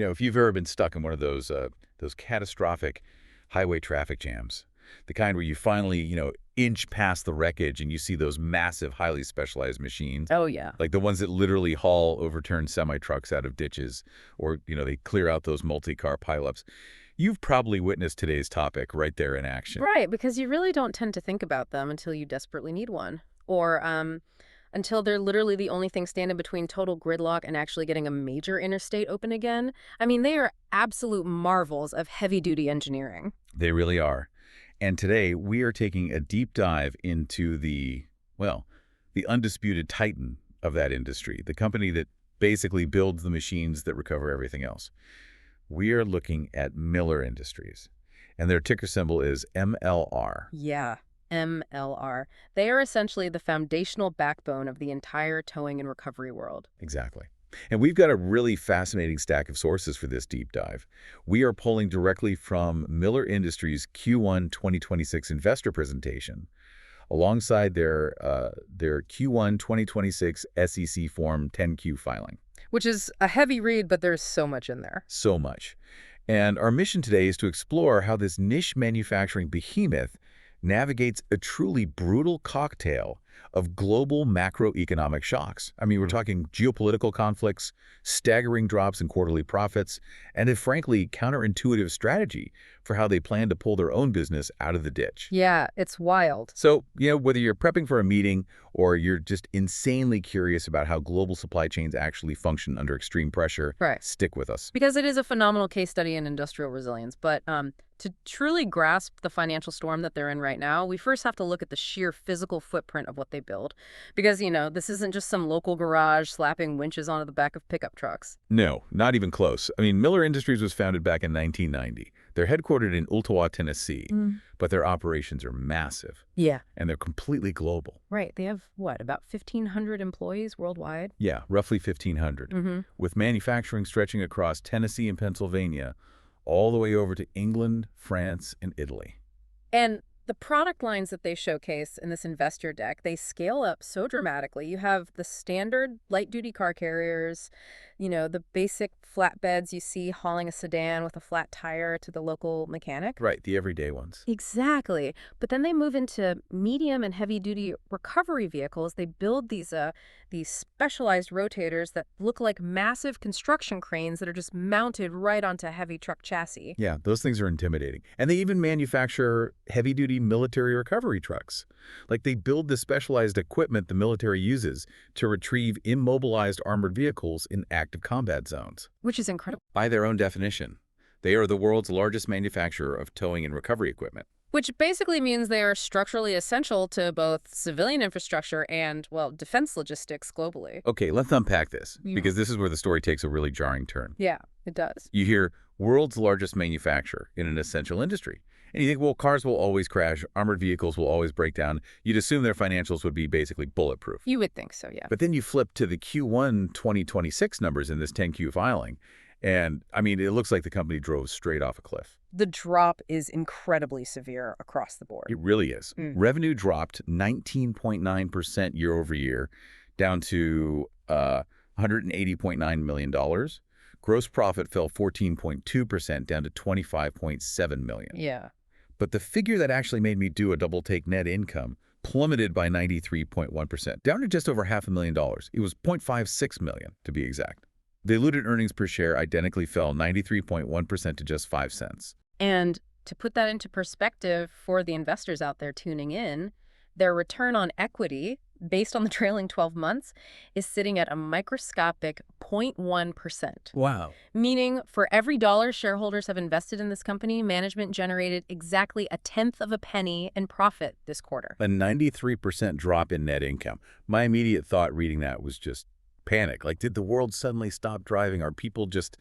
If you've ever been stuck in one of those catastrophic highway traffic jams, the kind where you finally, inch past the wreckage and you see those massive, highly specialized machines, Oh, yeah. like the ones that literally haul overturned semi-trucks out of ditches, or, they clear out those multi-car pileups. You've probably witnessed today's topic right there in action. Right, because you really don't tend to think about them until you desperately need one. Or until they're literally the only thing standing between total gridlock and actually getting a major interstate open again. I mean, they are absolute marvels of heavy-duty engineering. They really are. And today we are taking a deep dive into the undisputed titan of that industry, the company that basically builds the machines that recover everything else. We are looking at Miller Industries, and their ticker symbol is MLR. Yeah, MLR. They are essentially the foundational backbone of the entire towing and recovery world. Exactly. And we've got a really fascinating stack of sources for this deep dive. We are pulling directly from Miller Industries' Q1 2026 investor presentation, alongside their Q1 2026 SEC Form 10-Q filing. Which is a heavy read, but there's so much in there. So much. And our mission today is to explore how this niche manufacturing behemoth navigates a truly brutal cocktail of global macroeconomic shocks. I mean, we're talking geopolitical conflicts, staggering drops in quarterly profits, and a frankly counterintuitive strategy for how they plan to pull their own business out of the ditch. Yeah, it's wild. So, whether you're prepping for a meeting or you're just insanely curious about how global supply chains actually function under extreme pressure, Right. stick with us. Because it is a phenomenal case study in industrial resilience. But to truly grasp the financial storm that they're in right now, we first have to look at the sheer physical footprint of what they build. Because, this isn't just some local garage slapping winches onto the back of pickup trucks. No, not even close. I mean, Miller Industries was founded back in 1990. They're headquartered in Ooltewah, Tennessee, but their operations are massive, Yeah. and they're completely global. Right. They have, what, about 1,500 employees worldwide? Yeah, roughly 1,500, with manufacturing stretching across Tennessee and Pennsylvania, all the way over to England, France, and Italy. And the product lines that they showcase in this investor deck, they scale up so dramatically. You have the standard light-duty car carriers, the basic flatbeds you see hauling a sedan with a flat tire to the local mechanic. Right, the everyday ones. Exactly. But then they move into medium and heavy-duty recovery vehicles. They build these specialized rotators that look like massive construction cranes that are just mounted right onto a heavy truck chassis. Yeah, those things are intimidating. And they even manufacture heavy-duty military recovery trucks. Like, they build the specialized equipment the military uses to retrieve immobilized armored vehicles in active combat zones. Which is incredible. By their own definition, they are the world's largest manufacturer of towing and recovery equipment. Which basically means they are structurally essential to both civilian infrastructure and, well, defense logistics globally. Okay, let's unpack this, Yeah. because this is where the story takes a really jarring turn. Yeah, it does. You hear world's largest manufacturer in an essential industry. And you think, well, cars will always crash, armored vehicles will always break down. You'd assume their financials would be basically bulletproof. You would think so, yeah. But then you flip to the Q1 2026 numbers in this 10Q filing, and, I mean, it looks like the company drove straight off a cliff. The drop is incredibly severe across the board. It really is. Revenue dropped 19.9% year over year, down to $180.9 million. Gross profit fell 14.2%, down to $25.7 million. Yeah. But the figure that actually made me do a double take, net income, plummeted by 93.1%, down to just over $500,000. It was $0.56 million, to be exact. Diluted earnings per share identically fell 93.1% to just 5 cents. And to put that into perspective for the investors out there tuning in, their return on equity, based on the trailing 12 months, is sitting at a microscopic 0.1%. Wow. Meaning, for every dollar shareholders have invested in this company, management generated exactly a tenth of a penny in profit this quarter. A 93% drop in net income. My immediate thought reading that was just panic. Like, did the world suddenly stop driving? Are people just,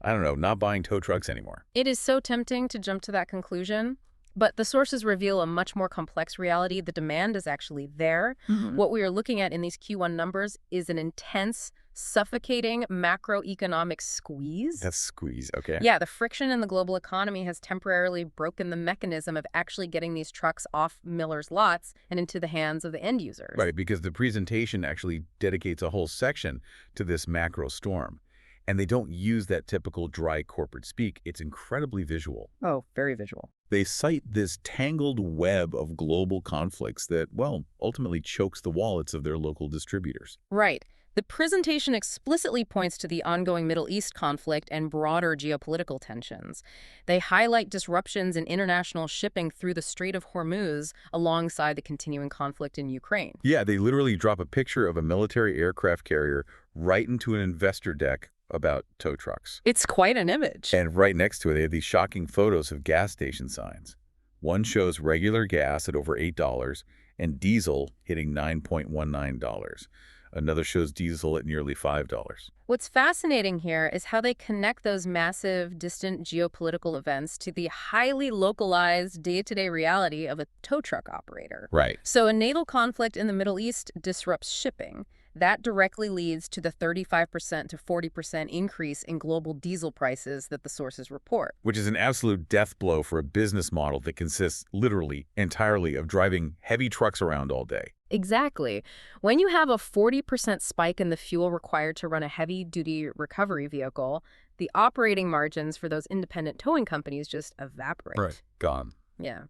I don't know, not buying tow trucks anymore? It is so tempting to jump to that conclusion, but the sources reveal a much more complex reality. The demand is actually there. What we are looking at in these Q1 numbers is an intense, suffocating macroeconomic squeeze. That's squeeze, okay. Yeah, the friction in the global economy has temporarily broken the mechanism of actually getting these trucks off Miller's lots and into the hands of the end users. Right, because the presentation actually dedicates a whole section to this macro storm. And they don't use that typical dry corporate speak. It's incredibly visual. Oh, very visual. They cite this tangled web of global conflicts that, well, ultimately chokes the wallets of their local distributors. Right. The presentation explicitly points to the ongoing Middle East conflict and broader geopolitical tensions. They highlight disruptions in international shipping through the Strait of Hormuz alongside the continuing conflict in Ukraine. Yeah, they literally drop a picture of a military aircraft carrier right into an investor deck about tow trucks. It's quite an image. And right next to it, they have these shocking photos of gas station signs. One shows regular gas at over $8 and diesel hitting $9.19. Another shows diesel at nearly $5. What's fascinating here is how they connect those massive, distant geopolitical events to the highly localized day-to-day reality of a tow truck operator. Right. So a naval conflict in the Middle East disrupts shipping. That directly leads to the 35% to 40% increase in global diesel prices that the sources report. Which is an absolute death blow for a business model that consists literally entirely of driving heavy trucks around all day. Exactly. When you have a 40% spike in the fuel required to run a heavy-duty recovery vehicle, the operating margins for those independent towing companies just evaporate. Gone. Yeah.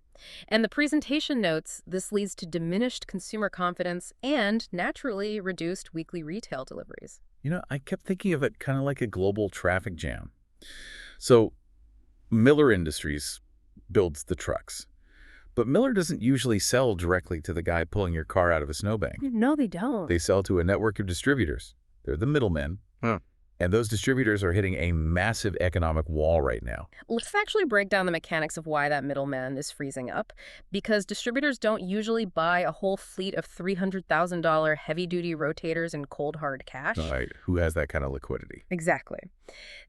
And the presentation notes this leads to diminished consumer confidence and, naturally, reduced weekly retail deliveries. You know, I kept thinking of it kind of like a global traffic jam. So, Miller Industries builds the trucks. But Miller doesn't usually sell directly to the guy pulling your car out of a snowbank. No, they don't. They sell to a network of distributors. They're the middlemen. And those distributors are hitting a massive economic wall right now. Let's actually break down the mechanics of why that middleman is freezing up. Because distributors don't usually buy a whole fleet of $300,000 heavy-duty rotators in cold, hard cash. All right, who has that kind of liquidity? Exactly.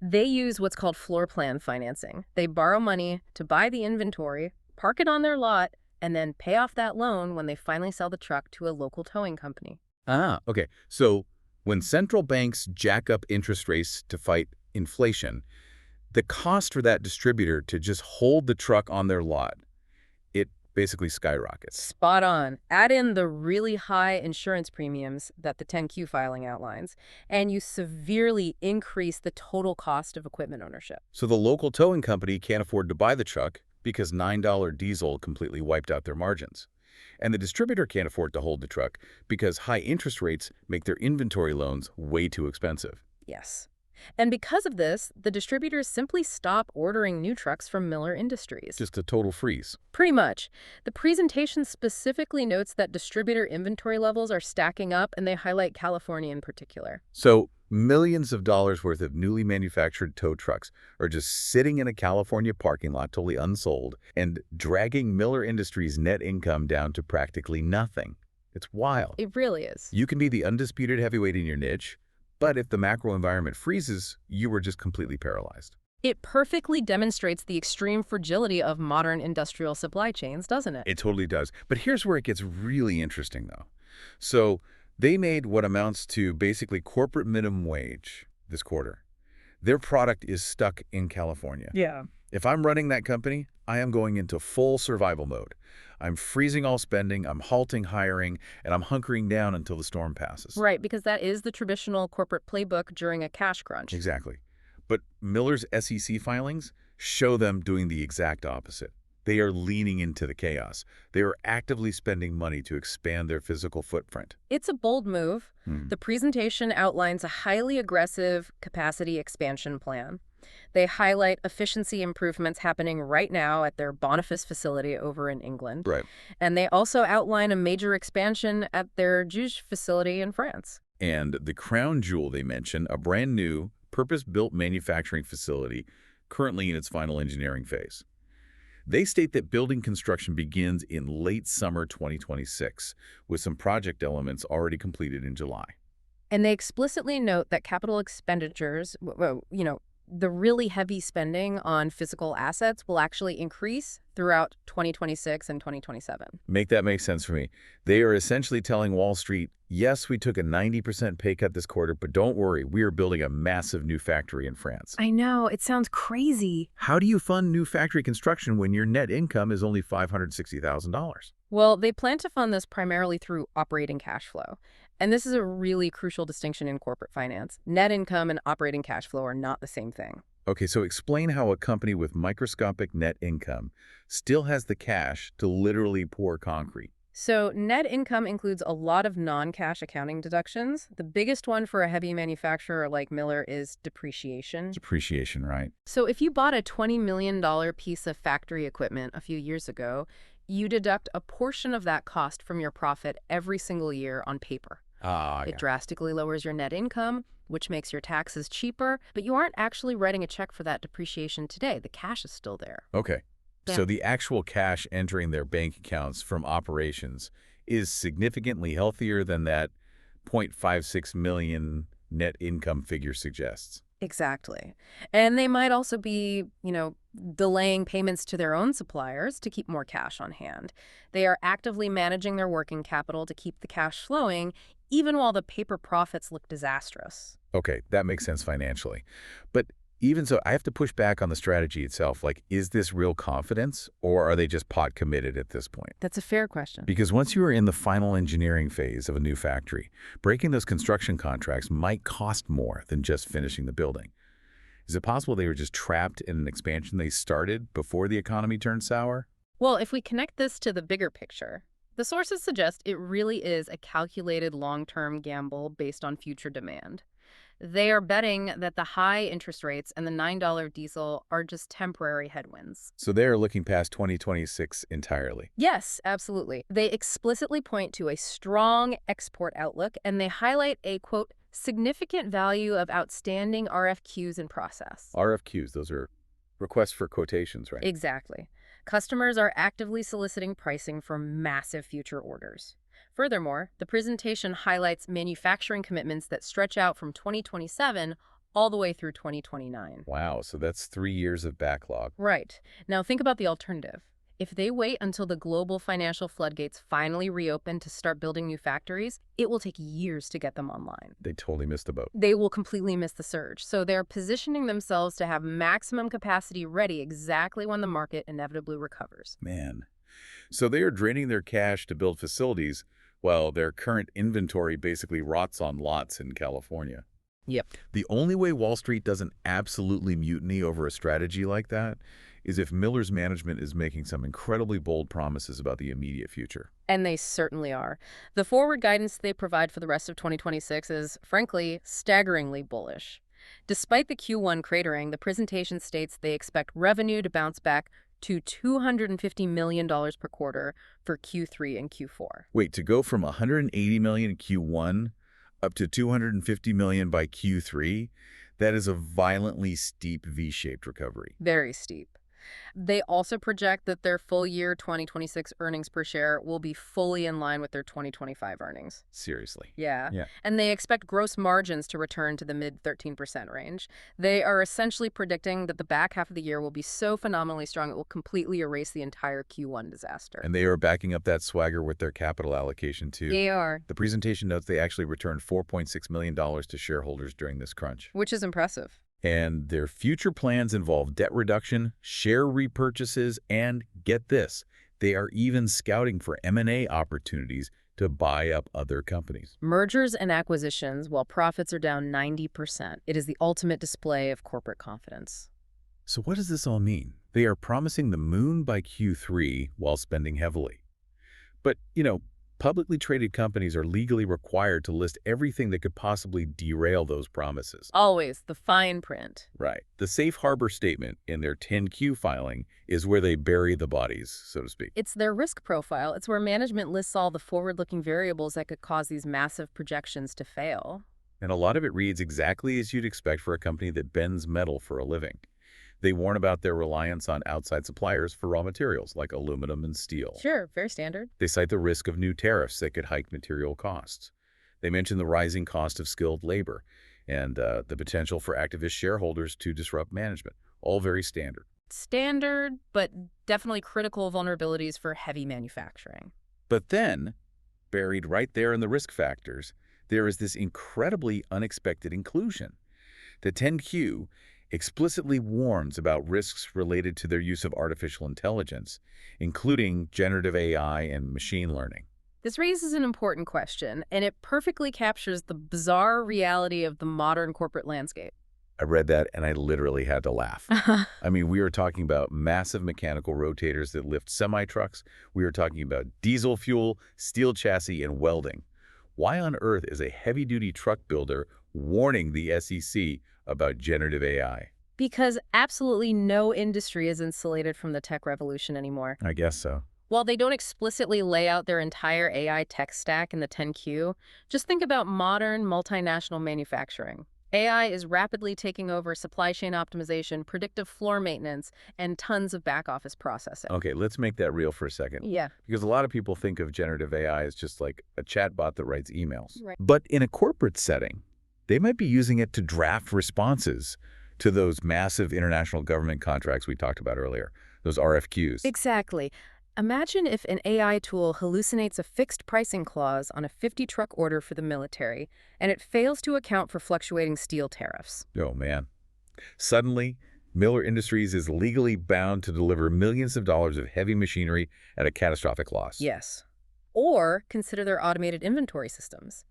They use what's called floor plan financing. They borrow money to buy the inventory, park it on their lot, and then pay off that loan when they finally sell the truck to a local towing company. Okay. So when central banks jack up interest rates to fight inflation, the cost for that distributor to just hold the truck on their lot, it basically skyrockets. Spot on. Add in the really high insurance premiums that the 10Q filing outlines, and you severely increase the total cost of equipment ownership. So the local towing company can't afford to buy the truck because $9 diesel completely wiped out their margins. And the distributor can't afford to hold the truck because high interest rates make their inventory loans way too expensive. Yes. And because of this, the distributors simply stop ordering new trucks from Miller Industries. Just a total freeze. Pretty much. The presentation specifically notes that distributor inventory levels are stacking up, and they highlight California in particular. So millions of dollars worth of newly manufactured tow trucks are just sitting in a California parking lot totally unsold and dragging Miller Industries' net income down to practically nothing. It's wild. It really is. You can be the undisputed heavyweight in your niche, but if the macro environment freezes, you were just completely paralyzed. It perfectly demonstrates the extreme fragility of modern industrial supply chains, doesn't it? It totally does. But here's where it gets really interesting, though. So they made what amounts to basically corporate minimum wage this quarter. Their product is stuck in California. Yeah. If I'm running that company, I am going into full survival mode. I'm freezing all spending, I'm halting hiring, and I'm hunkering down until the storm passes. Right, because that is the traditional corporate playbook during a cash crunch. Exactly. But Miller's SEC filings show them doing the exact opposite. They are leaning into the chaos. They are actively spending money to expand their physical footprint. It's a bold move. The presentation outlines a highly aggressive capacity expansion plan. They highlight efficiency improvements happening right now at their Boniface facility over in England. Right. And they also outline a major expansion at their Juge facility in France. And the crown jewel they mention, a brand new, purpose-built manufacturing facility currently in its final engineering phase. They state that building construction begins in late summer 2026, with some project elements already completed in July. And they explicitly note that capital expenditures, the really heavy spending on physical assets will actually increase throughout 2026 and 2027. Make that make sense for me. They are essentially telling Wall Street, yes, we took a 90% pay cut this quarter, but don't worry, we are building a massive new factory in France. I know, it sounds crazy. How do you fund new factory construction when your net income is only $560,000? Well, they plan to fund this primarily through operating cash flow. And this is a really crucial distinction in corporate finance. Net income and operating cash flow are not the same thing. Okay, so explain how a company with microscopic net income still has the cash to literally pour concrete. So net income includes a lot of non-cash accounting deductions. The biggest one for a heavy manufacturer like Miller is depreciation. Depreciation, right? So if you bought a $20 million piece of factory equipment a few years ago, you deduct a portion of that cost from your profit every single year on paper. Ah, It yeah. drastically lowers your net income, which makes your taxes cheaper, but you aren't actually writing a check for that depreciation today. The cash is still there. Okay. Yeah. So the actual cash entering their bank accounts from operations is significantly healthier than that 0.56 million net income figure suggests. Exactly. And they might also be, delaying payments to their own suppliers to keep more cash on hand. They are actively managing their working capital to keep the cash flowing, even while the paper profits look disastrous. Okay, that makes sense financially. But even so, I have to push back on the strategy itself. Like, is this real confidence, or are they just pot committed at this point? That's a fair question. Because once you are in the final engineering phase of a new factory, breaking those construction contracts might cost more than just finishing the building. Is it possible they were just trapped in an expansion they started before the economy turned sour? Well, if we connect this to the bigger picture, the sources suggest it really is a calculated long-term gamble based on future demand. They are betting that the high interest rates and the $9 diesel are just temporary headwinds. So they're looking past 2026 entirely. Yes, absolutely. They explicitly point to a strong export outlook, and they highlight a, quote, significant value of outstanding RFQs in process. RFQs, those are requests for quotations, right? Exactly. Customers are actively soliciting pricing for massive future orders. Furthermore, the presentation highlights manufacturing commitments that stretch out from 2027 all the way through 2029. Wow, so that's 3 years of backlog. Right. Now think about the alternative. If they wait until the global financial floodgates finally reopen to start building new factories, it will take years to get them online. They totally missed the boat. They will completely miss the surge. So they're positioning themselves to have maximum capacity ready exactly when the market inevitably recovers. Man. So they are draining their cash to build facilities while their current inventory basically rots on lots in California. Yep. The only way Wall Street doesn't absolutely mutiny over a strategy like that is if Miller's management is making some incredibly bold promises about the immediate future. And they certainly are. The forward guidance they provide for the rest of 2026 is, frankly, staggeringly bullish. Despite the Q1 cratering, the presentation states they expect revenue to bounce back to $250 million per quarter for Q3 and Q4. Wait, to go from $180 million in Q1 up to $250 million by Q3, that is a violently steep V-shaped recovery. Very steep. They also project that their full year 2026 earnings per share will be fully in line with their 2025 earnings. Seriously. Yeah. Yeah. And they expect gross margins to return to the mid 13% range. They are essentially predicting that the back half of the year will be so phenomenally strong it will completely erase the entire Q1 disaster. And they are backing up that swagger with their capital allocation, too. They are. The presentation notes they actually returned $4.6 million to shareholders during this crunch. Which is impressive. And their future plans involve debt reduction, share repurchases, and, get this, they are even scouting for M&A opportunities to buy up other companies. Mergers and acquisitions, while profits are down 90%, it is the ultimate display of corporate confidence. So what does this all mean? They are promising the moon by Q3 while spending heavily. But, publicly traded companies are legally required to list everything that could possibly derail those promises. Always the fine print. Right. The safe harbor statement in their 10Q filing is where they bury the bodies, so to speak. It's their risk profile. It's where management lists all the forward-looking variables that could cause these massive projections to fail. And a lot of it reads exactly as you'd expect for a company that bends metal for a living. They warn about their reliance on outside suppliers for raw materials like aluminum and steel. Sure, very standard. They cite the risk of new tariffs that could hike material costs. They mention the rising cost of skilled labor and the potential for activist shareholders to disrupt management. All very standard. Standard, but definitely critical vulnerabilities for heavy manufacturing. But then, buried right there in the risk factors, there is this incredibly unexpected inclusion. The 10Q explicitly warns about risks related to their use of artificial intelligence, including generative AI and machine learning. This raises an important question, and it perfectly captures the bizarre reality of the modern corporate landscape. I read that and I literally had to laugh. I mean, we are talking about massive mechanical rotators that lift semi-trucks. We are talking about diesel fuel, steel chassis, and welding. Why on earth is a heavy-duty truck builder warning the SEC about generative AI? Because absolutely no industry is insulated from the tech revolution anymore. I guess so. While they don't explicitly lay out their entire AI tech stack in the 10Q, just think about modern multinational manufacturing. AI is rapidly taking over supply chain optimization, predictive floor maintenance, and tons of back office processing. Okay, let's make that real for a second. Yeah, Because a lot of people think of generative AI as just like a chatbot that writes emails. right. But in a corporate setting, they might be using it to draft responses to those massive international government contracts we talked about earlier, those RFQs. Exactly. Imagine if an AI tool hallucinates a fixed pricing clause on a 50-truck order for the military, and it fails to account for fluctuating steel tariffs. Oh, man. Suddenly, Miller Industries is legally bound to deliver millions of dollars of heavy machinery at a catastrophic loss. Yes. Or consider their automated inventory systems.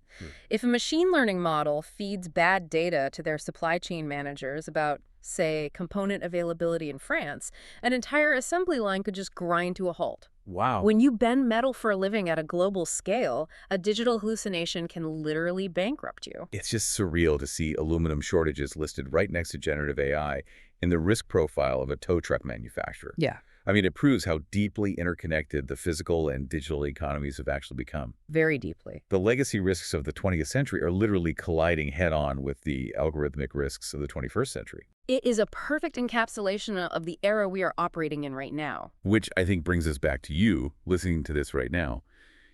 If a machine learning model feeds bad data to their supply chain managers about, say, component availability in France, an entire assembly line could just grind to a halt. Wow. When you bend metal for a living at a global scale, a digital hallucination can literally bankrupt you. It's just surreal to see aluminum shortages listed right next to generative AI in the risk profile of a tow truck manufacturer. Yeah. I mean, it proves how deeply interconnected the physical and digital economies have actually become. Very deeply. The legacy risks of the 20th century are literally colliding head-on with the algorithmic risks of the 21st century. It is a perfect encapsulation of the era we are operating in right now. Which I think brings us back to you, listening to this right now.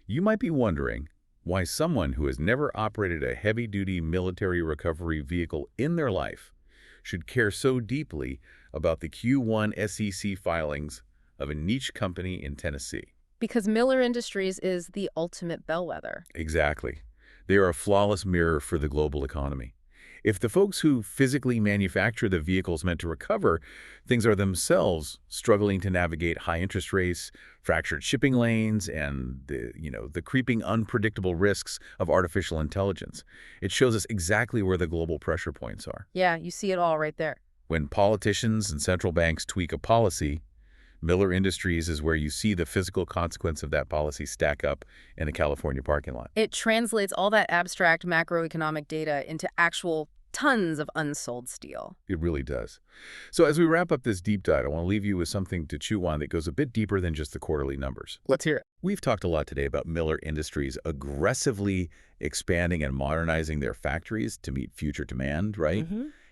You might be wondering why someone who has never operated a heavy-duty military recovery vehicle in their life should care so deeply about the Q1 SEC filings of a niche company in Tennessee. Because Miller Industries is the ultimate bellwether. Exactly. They are a flawless mirror for the global economy. If the folks who physically manufacture the vehicles meant to recover, things are themselves struggling to navigate high interest rates, fractured shipping lanes, and the creeping unpredictable risks of artificial intelligence, it shows us exactly where the global pressure points are. Yeah, you see it all right there. When politicians and central banks tweak a policy, Miller Industries is where you see the physical consequence of that policy stack up in a California parking lot. It translates all that abstract macroeconomic data into actual tons of unsold steel. It really does. So as we wrap up this deep dive, I want to leave you with something to chew on that goes a bit deeper than just the quarterly numbers. Let's hear it. We've talked a lot today about Miller Industries aggressively expanding and modernizing their factories to meet future demand, right?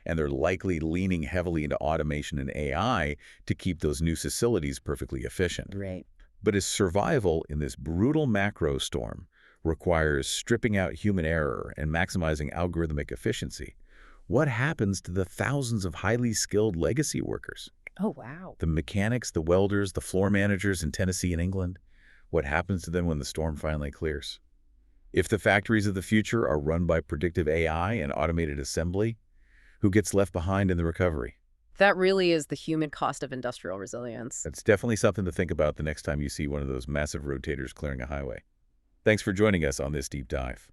And they're likely leaning heavily into automation and AI to keep those new facilities perfectly efficient. Right. But as survival in this brutal macro storm requires stripping out human error and maximizing algorithmic efficiency, what happens to the thousands of highly skilled legacy workers? Oh, wow. The mechanics, the welders, the floor managers in Tennessee and England? What happens to them when the storm finally clears? If the factories of the future are run by predictive AI and automated assembly, who gets left behind in the recovery? That really is the human cost of industrial resilience. That's definitely something to think about the next time you see one of those massive rotators clearing a highway. Thanks for joining us on this deep dive.